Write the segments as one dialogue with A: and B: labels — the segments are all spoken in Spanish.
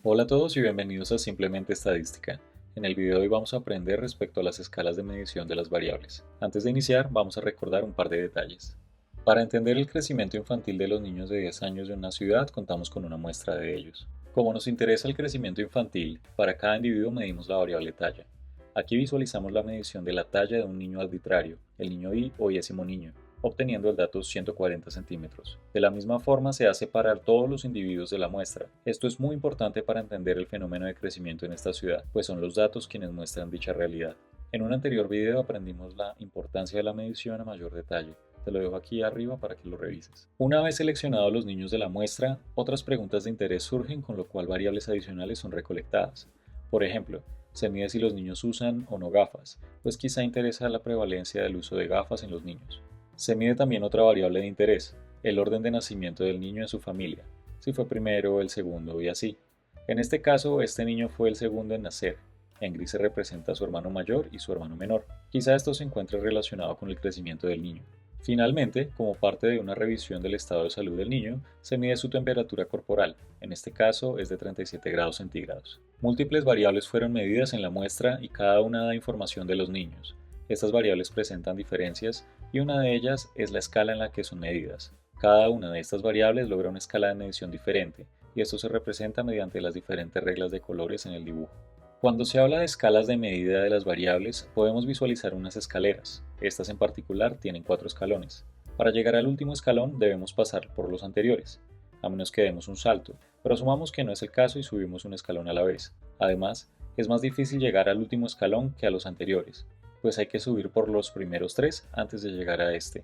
A: Hola a todos y bienvenidos a Simplemente Estadística. En el video de hoy vamos a aprender respecto a las escalas de medición de las variables. Antes de iniciar, vamos a recordar un par de detalles. Para entender el crecimiento infantil de los niños de 10 años de una ciudad, contamos con una muestra de ellos. Como nos interesa el crecimiento infantil, para cada individuo medimos la variable talla. Aquí visualizamos la medición de la talla de un niño arbitrario, el niño I o décimo niño, obteniendo el dato 140 centímetros. De la misma forma se hace para todos los individuos de la muestra. Esto es muy importante para entender el fenómeno de crecimiento en esta ciudad, pues son los datos quienes muestran dicha realidad. En un anterior video aprendimos la importancia de la medición a mayor detalle. Te lo dejo aquí arriba para que lo revises. Una vez seleccionados los niños de la muestra, otras preguntas de interés surgen, con lo cual variables adicionales son recolectadas. Por ejemplo, se mide si los niños usan o no gafas, pues quizá interesa la prevalencia del uso de gafas en los niños. Se mide también otra variable de interés, el orden de nacimiento del niño en su familia, si fue primero, el segundo y así. En este caso, este niño fue el segundo en nacer. En gris se representa a su hermano mayor y su hermano menor. Quizá esto se encuentre relacionado con el crecimiento del niño. Finalmente, como parte de una revisión del estado de salud del niño, se mide su temperatura corporal, en este caso es de 37 grados centígrados. Múltiples variables fueron medidas en la muestra y cada una da información de los niños. Estas variables presentan diferencias y una de ellas es la escala en la que son medidas. Cada una de estas variables logra una escala de medición diferente, y esto se representa mediante las diferentes reglas de colores en el dibujo. Cuando se habla de escalas de medida de las variables, podemos visualizar unas escaleras. Estas en particular tienen 4 escalones. Para llegar al último escalón debemos pasar por los anteriores, a menos que demos un salto, pero asumamos que no es el caso y subimos un escalón a la vez. Además, es más difícil llegar al último escalón que a los anteriores, pues hay que subir por los primeros 3 antes de llegar a este.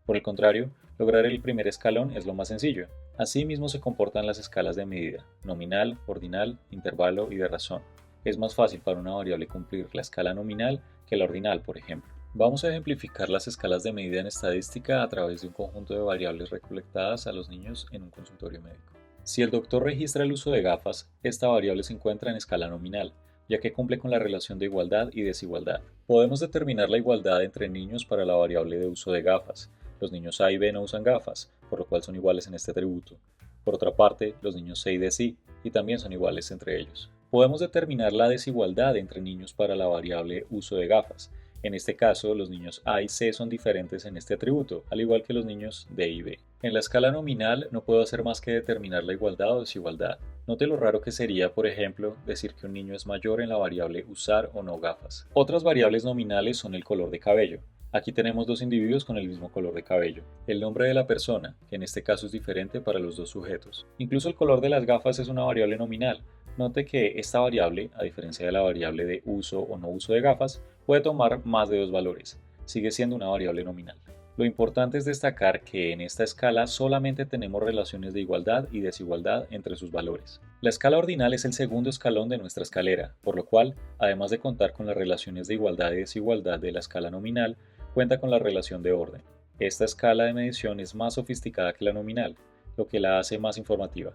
A: Por el contrario, lograr el primer escalón es lo más sencillo. Así mismo se comportan las escalas de medida, nominal, ordinal, intervalo y de razón. Es más fácil para una variable cumplir la escala nominal que la ordinal, por ejemplo. Vamos a ejemplificar las escalas de medida en estadística a través de un conjunto de variables recolectadas a los niños en un consultorio médico. Si el doctor registra el uso de gafas, esta variable se encuentra en escala nominal, ya que cumple con la relación de igualdad y desigualdad. Podemos determinar la igualdad entre niños para la variable de uso de gafas. Los niños A y B no usan gafas, por lo cual son iguales en este atributo. Por otra parte, los niños C y D sí, y también son iguales entre ellos. Podemos determinar la desigualdad entre niños para la variable uso de gafas. En este caso, los niños A y C son diferentes en este atributo, al igual que los niños D y B. En la escala nominal no puedo hacer más que determinar la igualdad o desigualdad. Note lo raro que sería, por ejemplo, decir que un niño es mayor en la variable usar o no gafas. Otras variables nominales son el color de cabello. Aquí tenemos dos individuos con el mismo color de cabello. El nombre de la persona, que en este caso es diferente para los dos sujetos. Incluso el color de las gafas es una variable nominal. Note que esta variable, a diferencia de la variable de uso o no uso de gafas, puede tomar más de dos valores. Sigue siendo una variable nominal. Lo importante es destacar que en esta escala solamente tenemos relaciones de igualdad y desigualdad entre sus valores. La escala ordinal es el segundo escalón de nuestra escalera, por lo cual, además de contar con las relaciones de igualdad y desigualdad de la escala nominal, cuenta con la relación de orden. Esta escala de medición es más sofisticada que la nominal, lo que la hace más informativa.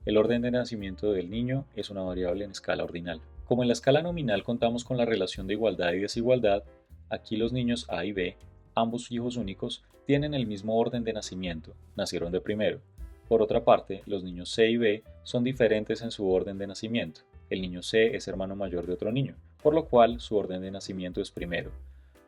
A: El orden de nacimiento del niño es una variable en escala ordinal. Como en la escala nominal contamos con la relación de igualdad y desigualdad, aquí los niños A y B, ambos hijos únicos, tienen el mismo orden de nacimiento, nacieron de primero. Por otra parte, los niños C y B son diferentes en su orden de nacimiento. El niño C es hermano mayor de otro niño, por lo cual su orden de nacimiento es primero,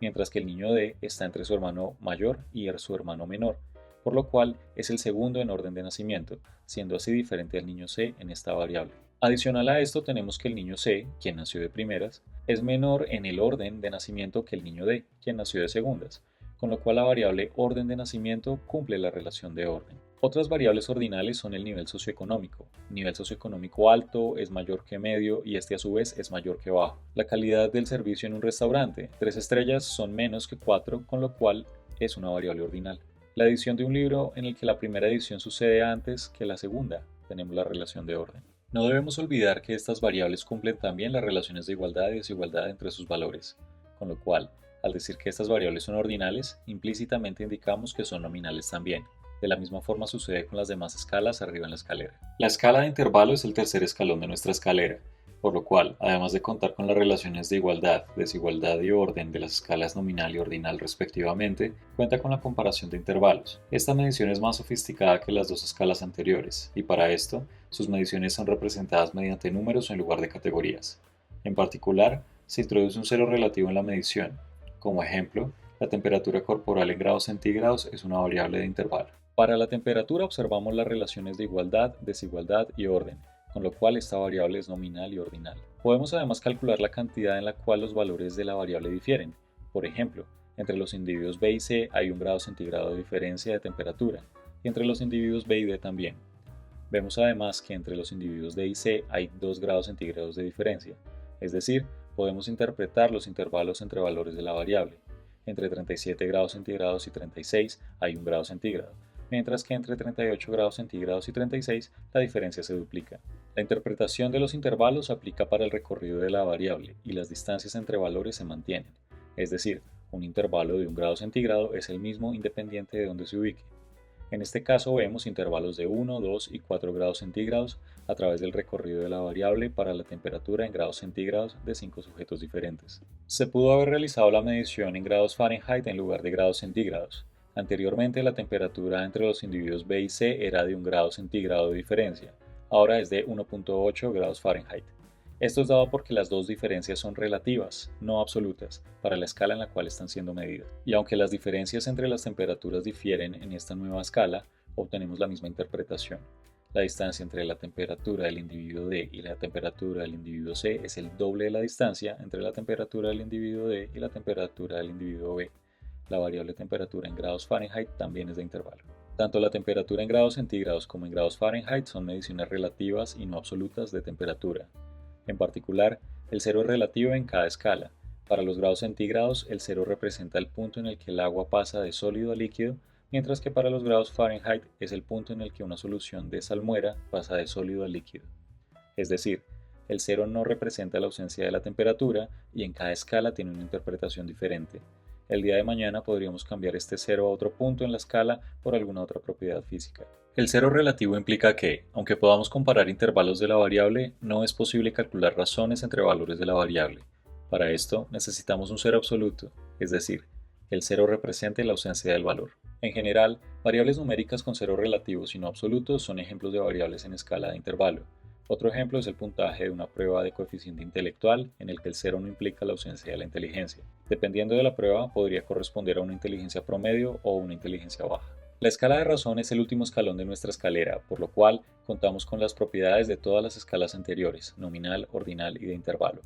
A: mientras que el niño D está entre su hermano mayor y su hermano menor, por lo cual es el segundo en orden de nacimiento, siendo así diferente al niño C en esta variable. Adicional a esto tenemos que el niño C, quien nació de primeras, es menor en el orden de nacimiento que el niño D, quien nació de segundas, con lo cual la variable orden de nacimiento cumple la relación de orden. Otras variables ordinales son el nivel socioeconómico. Nivel socioeconómico alto es mayor que medio y este a su vez es mayor que bajo. La calidad del servicio en un restaurante. 3 estrellas son menos que 4, con lo cual es una variable ordinal. La edición de un libro en el que la primera edición sucede antes que la segunda. Tenemos la relación de orden. No debemos olvidar que estas variables cumplen también las relaciones de igualdad y desigualdad entre sus valores, con lo cual, al decir que estas variables son ordinales, implícitamente indicamos que son nominales también. De la misma forma sucede con las demás escalas arriba en la escalera. La escala de intervalo es el tercer escalón de nuestra escalera. por lo cual, además de contar con las relaciones de igualdad, desigualdad y orden de las escalas nominal y ordinal respectivamente, cuenta con la comparación de intervalos. Esta medición es más sofisticada que las dos escalas anteriores, y para esto, sus mediciones son representadas mediante números en lugar de categorías. En particular, se introduce un cero relativo en la medición. Como ejemplo, la temperatura corporal en grados centígrados es una variable de intervalo. Para la temperatura observamos las relaciones de igualdad, desigualdad y orden, con lo cual esta variable es nominal y ordinal. Podemos además calcular la cantidad en la cual los valores de la variable difieren. Por ejemplo, entre los individuos B y C hay 1 grado centígrado de diferencia de temperatura, y entre los individuos B y D también. Vemos además que entre los individuos D y C hay 2 grados centígrados de diferencia, es decir, podemos interpretar los intervalos entre valores de la variable. Entre 37 grados centígrados y 36 hay 1 grado centígrado, mientras que entre 38 grados centígrados y 36 la diferencia se duplica. La interpretación de los intervalos se aplica para el recorrido de la variable y las distancias entre valores se mantienen, es decir, un intervalo de 1 grado centígrado es el mismo independiente de donde se ubique. En este caso vemos intervalos de 1, 2 y 4 grados centígrados a través del recorrido de la variable para la temperatura en grados centígrados de 5 sujetos diferentes. Se pudo haber realizado la medición en grados Fahrenheit en lugar de grados centígrados. Anteriormente la temperatura entre los individuos B y C era de 1 grado centígrado de diferencia, ahora es de 1.8 grados Fahrenheit. Esto es dado porque las dos diferencias son relativas, no absolutas, para la escala en la cual están siendo medidas. Y aunque las diferencias entre las temperaturas difieren en esta nueva escala, obtenemos la misma interpretación. La distancia entre la temperatura del individuo D y la temperatura del individuo C es el doble de la distancia entre la temperatura del individuo D y la temperatura del individuo B. La variable temperatura en grados Fahrenheit también es de intervalo. Tanto la temperatura en grados centígrados como en grados Fahrenheit son mediciones relativas y no absolutas de temperatura. En particular, el cero es relativo en cada escala. Para los grados centígrados, el cero representa el punto en el que el agua pasa de sólido a líquido, mientras que para los grados Fahrenheit es el punto en el que una solución de salmuera pasa de sólido a líquido. Es decir, el cero no representa la ausencia de la temperatura y en cada escala tiene una interpretación diferente. El día de mañana podríamos cambiar este cero a otro punto en la escala por alguna otra propiedad física. El cero relativo implica que, aunque podamos comparar intervalos de la variable, no es posible calcular razones entre valores de la variable. Para esto necesitamos un cero absoluto, es decir, el cero represente la ausencia del valor. En general, variables numéricas con cero relativos y no absolutos son ejemplos de variables en escala de intervalo. Otro ejemplo es el puntaje de una prueba de coeficiente intelectual en el que el cero no implica la ausencia de la inteligencia. Dependiendo de la prueba, podría corresponder a una inteligencia promedio o una inteligencia baja. La escala de razón es el último escalón de nuestra escalera, por lo cual contamos con las propiedades de todas las escalas anteriores, nominal, ordinal y de intervalo.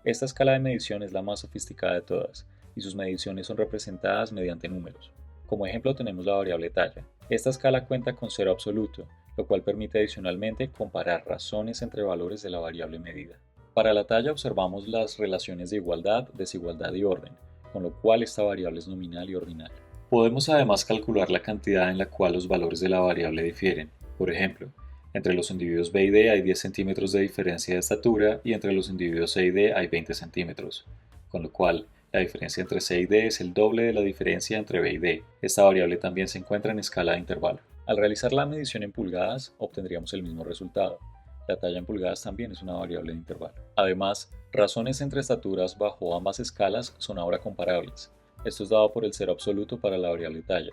A: Esta escala de medición es la más sofisticada de todas, y sus mediciones son representadas mediante números. Como ejemplo tenemos la variable talla. Esta escala cuenta con cero absoluto, lo cual permite adicionalmente comparar razones entre valores de la variable medida. Para la talla observamos las relaciones de igualdad, desigualdad y orden, con lo cual esta variable es nominal y ordinal. Podemos además calcular la cantidad en la cual los valores de la variable difieren. Por ejemplo, entre los individuos B y D hay 10 centímetros de diferencia de estatura y entre los individuos C y D hay 20 centímetros, con lo cual la diferencia entre C y D es el doble de la diferencia entre B y D. Esta variable también se encuentra en escala de intervalo. Al realizar la medición en pulgadas, obtendríamos el mismo resultado. La talla en pulgadas también es una variable de intervalo. Además, razones entre estaturas bajo ambas escalas son ahora comparables. Esto es dado por el cero absoluto para la variable talla.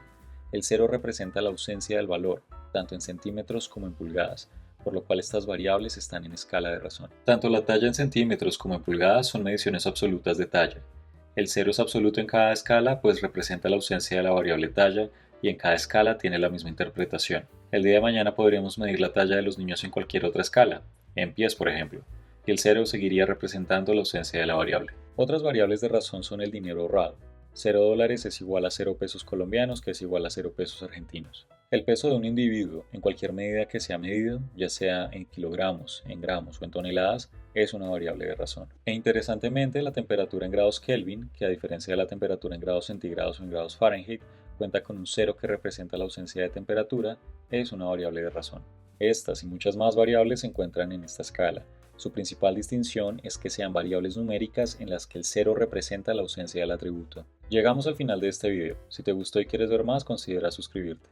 A: El cero representa la ausencia del valor, tanto en centímetros como en pulgadas, por lo cual estas variables están en escala de razón. Tanto la talla en centímetros como en pulgadas son mediciones absolutas de talla. El cero es absoluto en cada escala, pues representa la ausencia de la variable talla y en cada escala tiene la misma interpretación. El día de mañana podríamos medir la talla de los niños en cualquier otra escala, en pies por ejemplo, y el cero seguiría representando la ausencia de la variable. Otras variables de razón son el dinero ahorrado. $0 es igual a 0 pesos colombianos, que es igual a 0 pesos argentinos. El peso de un individuo, en cualquier medida que sea medido, ya sea en kilogramos, en gramos o en toneladas, es una variable de razón. E interesantemente, la temperatura en grados Kelvin, que a diferencia de la temperatura en grados centígrados o en grados Fahrenheit, cuenta con un cero que representa la ausencia de temperatura, es una variable de razón. Estas y muchas más variables se encuentran en esta escala. Su principal distinción es que sean variables numéricas en las que el cero representa la ausencia del atributo. Llegamos al final de este video. Si te gustó y quieres ver más, considera suscribirte.